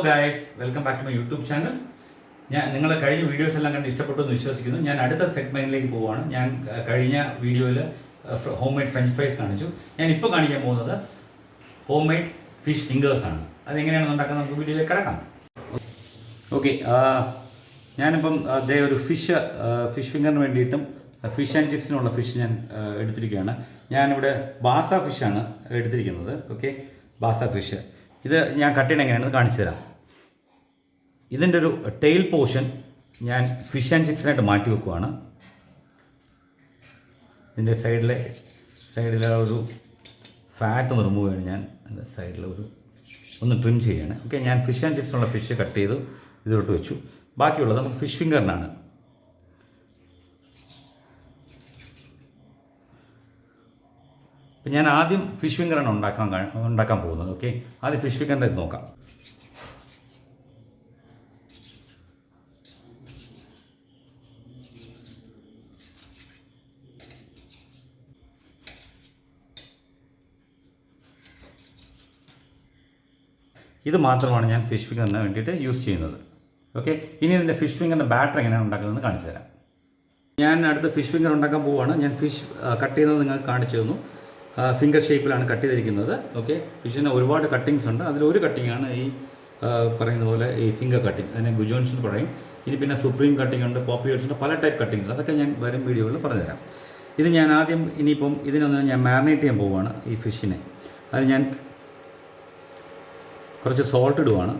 Guys, welcome back to my YouTube channel. നിങ്ങൾ കഴിഞ്ഞ videos എല്ലാം കണ്ട് ഇഷ്ടപ്പെട്ടു എന്ന് വിശ്വസിക്കുന്നു. ഞാൻ അടുത്ത സെഗ്മെന്റിലേക്ക് പോവുകയാണ്. ഞാൻ കഴിഞ്ഞ വീഡിയോയിൽ ഹോം മെയ്ഡ് ഫ്രഞ്ച് ഫ്രൈസ് കാണിച്ചു. ഞാൻ ഇപ്പോൾ കാണിക്കാൻ പോകുന്നത് ഹോം മെയ്ഡ് ഫിഷ് ഫിംഗേഴ്സ് ആണ്. അതെങ്ങനെയാണെന്ന് ഉണ്ടാക്കുന്നത് നമുക്ക് വീഡിയോയിലേക്ക് കിടക്കാം. ഓക്കെ, ഞാനിപ്പം അതേ ഒരു ഫിഷ് ഫിംഗറിന് വേണ്ടിയിട്ടും ഫിഷ് ആൻഡ് ചിപ്സിനുള്ള ഫിഷ് ഞാൻ എടുത്തിരിക്കുകയാണ്. ഞാനിവിടെ ബാസ ഫിഷാണ് എടുത്തിരിക്കുന്നത്. ഓക്കെ, ബാസ ഫിഷ് ഇത് ഞാൻ കട്ട് ചെയ്യണം എങ്ങനെയാണെന്ന് കാണിച്ചു തരാം. ഇതിൻ്റെ ഒരു ടെയിൽ പോർഷൻ ഞാൻ ഫിഷ് ആൻഡ് ചിപ്സിനായിട്ട് മാറ്റി വെക്കുവാണ്. ഇതിൻ്റെ സൈഡിലെ ഒരു ഫാറ്റ് ഒന്ന് റിമൂവ് ചെയ്യണം. ഞാൻ അതിൻ്റെ സൈഡിൽ ഒന്ന് ട്രിം ചെയ്യാണ്. ഓക്കെ, ഞാൻ ഫിഷ് ആൻഡ് ചിപ്സിനുള്ള ഫിഷ് കട്ട് ചെയ്തു ഇതിലോട്ട് വെച്ചു. ബാക്കിയുള്ളത് നമുക്ക് ഫിഷ് ഫിംഗറിനാണ്. അപ്പം ഞാൻ ആദ്യം ഫിഷ് ഫിംഗറാണ് ഉണ്ടാക്കാൻ പോകുന്നത്. ഓക്കെ, ആദ്യം ഫിഷ് ഫിംഗറിൻ്റെ ഇത് നോക്കാം. ഇത് മാത്രമാണ് ഞാൻ ഫിഷ് ഫിംഗറിന് വേണ്ടിയിട്ട് യൂസ് ചെയ്യുന്നത്. ഓക്കെ, ഇനി ഇതിൻ്റെ ഫിഷ് ഫിംഗറിൻ്റെ ബാറ്റർ എങ്ങനെയാണ് ഉണ്ടാക്കുന്നതെന്ന് കാണിച്ചു തരാം. ഞാൻ അടുത്ത് ഫിഷ് ഫിംഗർ ഉണ്ടാക്കാൻ പോവുകയാണ്. ഞാൻ ഫിഷ് കട്ട് ചെയ്യുന്നത് നിങ്ങൾക്ക് കാണിച്ചു തന്നു. ഫിംഗർ ഷേപ്പിലാണ് കട്ട് ചെയ്തിരിക്കുന്നത്. ഓക്കെ, ഫിഷിന് ഒരുപാട് കട്ടിങ്സ് ഉണ്ട്. അതിലൊരു കട്ടിങ്ങാണ് ഈ പറയുന്ന പോലെ ഈ ഫിംഗർ കട്ടിങ്, അതിനെ ഗുജോൺസ് എന്ന് പറയും. ഇനി പിന്നെ സുപ്രീം കട്ടിങ് ഉണ്ട്, പോപ്പിയോട്സ് ഉണ്ട്, പല ടൈപ്പ് കട്ടിങ്സ് ഉണ്ട്. അതൊക്കെ ഞാൻ വരും വീഡിയോകളിൽ പറഞ്ഞുതരാം. ഇത് ഞാൻ ആദ്യം ഇനിയിപ്പം ഇതിനൊന്ന് ഞാൻ മാരിനേറ്റ് ചെയ്യാൻ പോവുകയാണ് ഈ ഫിഷിനെ. അത് ഞാൻ കുറച്ച് സോൾട്ട് ഇടുവാണ്.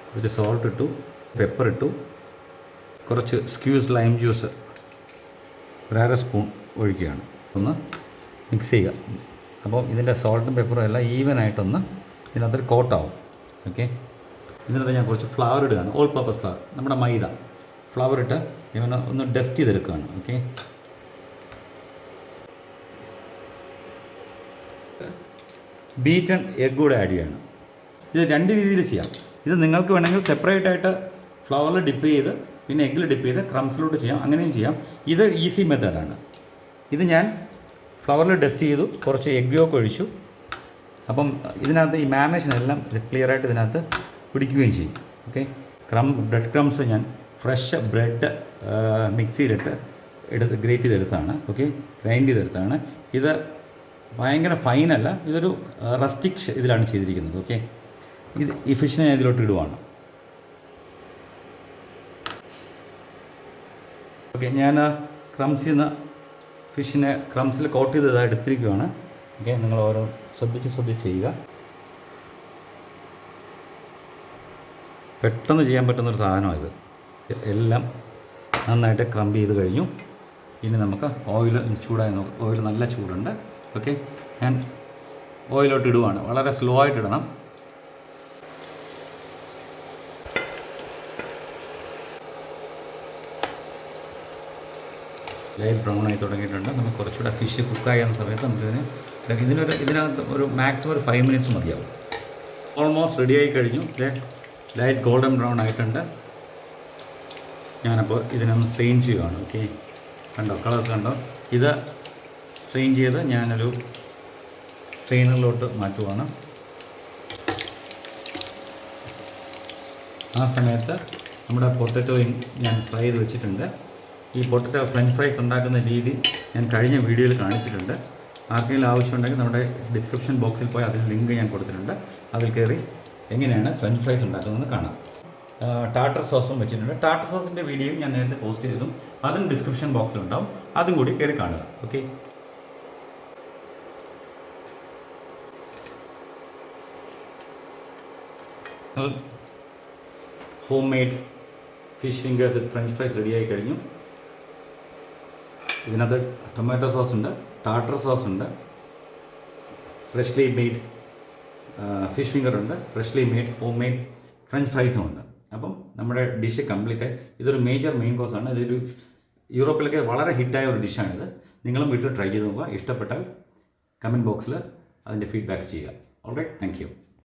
കുറച്ച് സോൾട്ട് ഇട്ടു, പെപ്പർ ഇട്ടു, കുറച്ച് സ്ക്യൂസ് ലൈം ജ്യൂസ് ഒരു അര സ്പൂൺ ഒഴിക്കുകയാണ്. ഒന്ന് മിക്സ് ചെയ്യുക. അപ്പോൾ ഇതിൻ്റെ സോൾട്ടും പെപ്പറും എല്ലാം ഈവനായിട്ടൊന്ന് ഇതിനകത്തൊരു കോട്ടാവും. ഓക്കെ, ഇതിനകത്ത് ഞാൻ കുറച്ച് ഫ്ലവർ ഇടുകയാണ്. ഓൾ പർപ്പസ് ഫ്ലവർ, നമ്മുടെ മൈദ ഫ്ലവർ ഇട്ട് ഇങ്ങനെ ഒന്ന് ഡസ്റ്റ് ചെയ്തെടുക്കുകയാണ്. ഓക്കെ, ബീറ്റൺ എഗ് കൂടെ ആഡ് ചെയ്യണം. ഇത് രണ്ട് രീതിയിൽ ചെയ്യാം. ഇത് നിങ്ങൾക്ക് വേണമെങ്കിൽ സെപ്പറേറ്റ് ആയിട്ട് ഫ്ലവറിൽ ഡിപ്പ് ചെയ്ത് പിന്നെ എഗ്ഗിൽ ഡിപ്പ് ചെയ്ത് ക്രംസിലോട്ട് ചെയ്യാം, അങ്ങനെയും ചെയ്യാം. ഇത് ഈസി മെത്തേഡാണ്. ഇത് ഞാൻ ഫ്ലവറിൽ ഡസ്റ്റ് ചെയ്തു, കുറച്ച് എഗ് യോക്ക് ഒഴിച്ചു. അപ്പം ഇതിനകത്ത് ഈ മാരിനേഷൻ എല്ലാം ഇത് ക്ലിയറായിട്ട് ഇതിനകത്ത് പിടിക്കുകയും ചെയ്യും. ഓക്കെ, ബ്രെഡ് ക്രംസ് ഞാൻ ഫ്രഷ് ബ്രെഡ് മിക്സിയിലിട്ട് ഗ്രേറ്റ് ചെയ്തെടുത്താണ്. ഓക്കെ, ഗ്രൈൻഡ് ചെയ്തെടുത്താണ്. ഇത് ഭയങ്കര ഫൈനല്ല, ഇതൊരു റസ്റ്റിക് ഇതിലാണ് ചെയ്തിരിക്കുന്നത്. ഓക്കെ, ഈ ഫിഷിനെ ഞാൻ ഇതിലോട്ട് ഇടുവാണ്. ഓക്കെ, ഞാൻ ഫിഷിനെ ക്രംസിൽ കോട്ട് ചെയ്ത് എടുത്തിരിക്കുകയാണ്. ഓക്കെ, നിങ്ങൾ ഓരോ ശ്രദ്ധിച്ച് ചെയ്യുക. പെട്ടെന്ന് ചെയ്യാൻ പറ്റുന്നൊരു സാധനമാണ് ഇത്. എല്ലാം നന്നായിട്ട് ക്രംബ് ചെയ്ത് കഴിഞ്ഞു. ഇനി നമുക്ക് ഓയിൽ ചൂടായി നോക്കാം. ഓയിൽ നല്ല ചൂടുണ്ട്. ഓക്കെ, ഞാൻ ഓയിലോട്ട് ഇടുവാണ്. വളരെ സ്ലോ ആയിട്ട് ഇടണം. ലൈറ്റ് ബ്രൗൺ ആയി തുടങ്ങിയിട്ടുണ്ട്. നമുക്ക് കുറച്ചുകൂടെ ഫിഷ് കുക്കാകുന്ന സമയത്ത് നമുക്കിതിന് ഇതിനകത്ത് ഒരു മാക്സിമം ഒരു 5 മിനിറ്റ്സ് മതിയാവും. ഓൾമോസ്റ്റ് റെഡിയായി കഴിഞ്ഞു. ലൈറ്റ് ഗോൾഡൻ ബ്രൗൺ ആയിട്ടുണ്ട്. ഞാനപ്പോൾ ഇതിനൊന്ന് സ്ട്രെയിൻ ചെയ്യുകയാണ്. ഓക്കെ, കണ്ടോ, കളേഴ്സ് കണ്ടോ? ഇത് സ്ട്രെയിൻ ചെയ്ത് ഞാനൊരു സ്ട്രെയിനറിലോട്ട് മാറ്റുവാണ്. ആ സമയത്ത് നമ്മുടെ പൊട്ടറ്റോയും ഞാൻ ഫ്രൈ ചെയ്ത് വെച്ചിട്ടുണ്ട്. ഈ പൊട്ടറ്റോ ഫ്രഞ്ച് ഫ്രൈസ് ഉണ്ടാക്കുന്ന രീതി ഞാൻ കഴിഞ്ഞ വീഡിയോയിൽ കാണിച്ചിട്ടുണ്ട്. ആർക്കെങ്കിലും ആവശ്യമുണ്ടെങ്കിൽ നമ്മുടെ ഡിസ്ക്രിപ്ഷൻ ബോക്സിൽ പോയി അതിൽ ലിങ്ക് ഞാൻ കൊടുത്തിട്ടുണ്ട്. അതിൽ കയറി എങ്ങനെയാണ് ഫ്രഞ്ച് ഫ്രൈസ് ഉണ്ടാക്കുന്നതെന്ന് കാണാം. ടാർട്ടർ സോസും വെച്ചിട്ടുണ്ട്. ടാർട്ടർ സോസിൻ്റെ വീഡിയോയും ഞാൻ നേരത്തെ പോസ്റ്റ് ചെയ്തതും അതും ഡിസ്ക്രിപ്ഷൻ ബോക്സിലുണ്ടാവും. അതും കൂടി കയറി കാണുക. Okay, homemade fish fingers with French fries റെഡിയായി കഴിഞ്ഞു. ഇതിനകത്ത് ടൊമാറ്റോ സോസ് ഉണ്ട്, ടാർട്ടർ സോസ് ഉണ്ട്, ഫ്രഷ്ലി മെയ്ഡ് ഫിഷ് ഫിംഗർ ഉണ്ട്, freshly made homemade French ഫ്രൈസും ഉണ്ട്. അപ്പം നമ്മുടെ ഡിഷ് കംപ്ലീറ്റ് ആയി. ഇതൊരു മേജർ മെയിൻ കോഴ്സാണ്. ഇതൊരു യൂറോപ്പിലൊക്കെ വളരെ ഹിറ്റായ ഒരു ഡിഷാണിത്. നിങ്ങളും വീട്ടിൽ ട്രൈ ചെയ്ത് നോക്കുക. ഇഷ്ടപ്പെട്ടാൽ കമൻറ്റ് ബോക്സിൽ അതിൻ്റെ ഫീഡ്ബാക്ക് ചെയ്യുക. Alright, thank U.